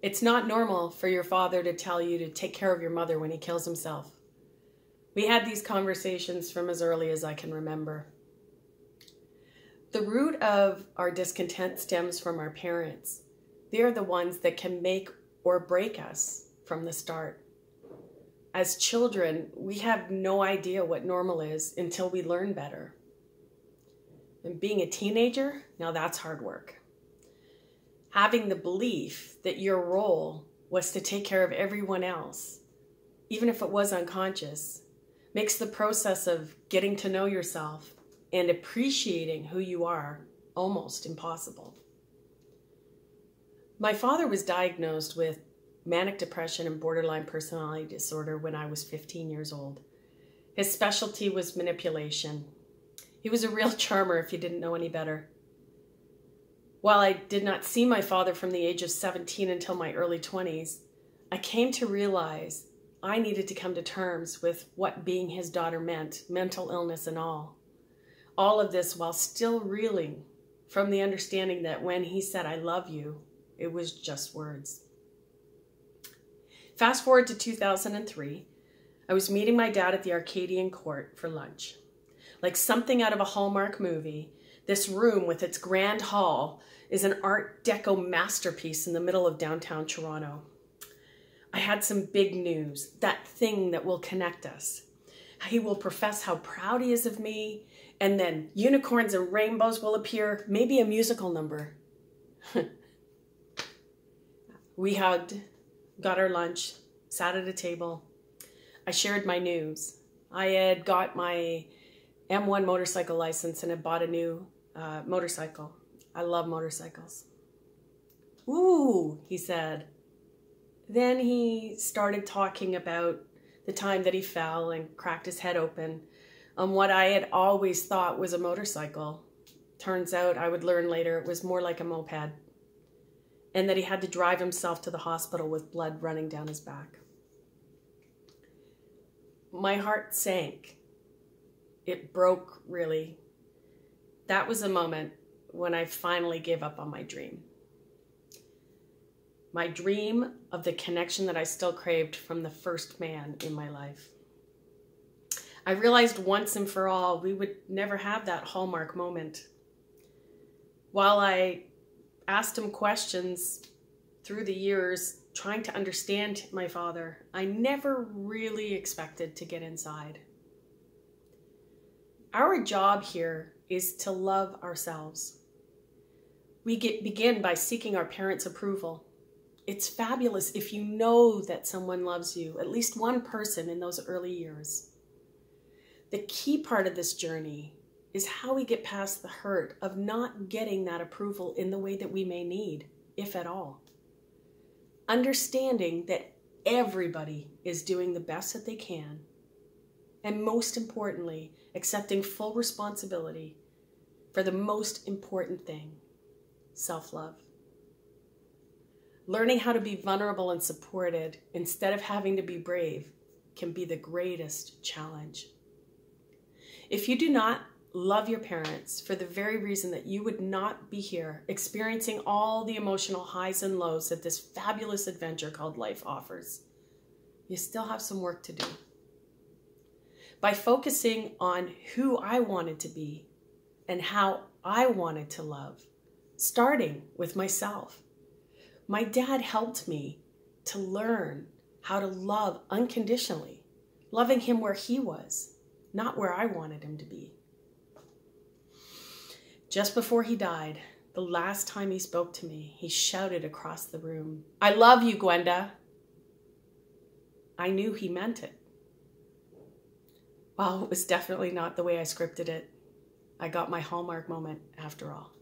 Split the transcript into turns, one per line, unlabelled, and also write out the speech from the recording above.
It's not normal for your father to tell you to take care of your mother when he kills himself. We had these conversations from as early as I can remember. The root of our discontent stems from our parents. They are the ones that can make or break us from the start. As children, we have no idea what normal is until we learn better. And being a teenager, now that's hard work. Having the belief that your role was to take care of everyone else, even if it was unconscious, makes the process of getting to know yourself and appreciating who you are almost impossible. My father was diagnosed with manic depression and borderline personality disorder when I was 15 years old. His specialty was manipulation. He was a real charmer if you didn't know any better. While I did not see my father from the age of 17 until my early 20s, I came to realize I needed to come to terms with what being his daughter meant, mental illness and all. All of this while still reeling from the understanding that when he said, "I love you," it was just words. Fast forward to 2003, I was meeting my dad at the Arcadian Court for lunch. Like something out of a Hallmark movie, this room with its grand hall is an Art Deco masterpiece in the middle of downtown Toronto. I had some big news, that thing that will connect us. He will profess how proud he is of me, and then unicorns and rainbows will appear, maybe a musical number. We hugged, got our lunch, sat at a table. I shared my news. I had got my M1 motorcycle license and had bought a new motorcycle. I love motorcycles. "Ooh," he said. Then he started talking about the time that he fell and cracked his head open on what I had always thought was a motorcycle. Turns out, I would learn later, it was more like a moped. And that he had to drive himself to the hospital with blood running down his back. My heart sank. It broke, really. That was a moment when I finally gave up on my dream. My dream of the connection that I still craved from the first man in my life. I realized once and for all, we would never have that Hallmark moment. While I asked him questions through the years, trying to understand my father, I never really expected to get inside. Our job here is to love ourselves. We begin by seeking our parents' approval. It's fabulous if you know that someone loves you, at least one person in those early years. The key part of this journey is how we get past the hurt of not getting that approval in the way that we may need, if at all. Understanding that everybody is doing the best that they can, and most importantly, accepting full responsibility for the most important thing, self-love. Learning how to be vulnerable and supported instead of having to be brave can be the greatest challenge. If you do not love your parents for the very reason that you would not be here experiencing all the emotional highs and lows that this fabulous adventure called life offers, you still have some work to do. By focusing on who I wanted to be and how I wanted to love, starting with myself. My dad helped me to learn how to love unconditionally, loving him where he was, not where I wanted him to be. Just before he died, the last time he spoke to me, he shouted across the room, "I love you, Gwenda." I knew he meant it. While it was definitely not the way I scripted it, I got my Hallmark moment after all.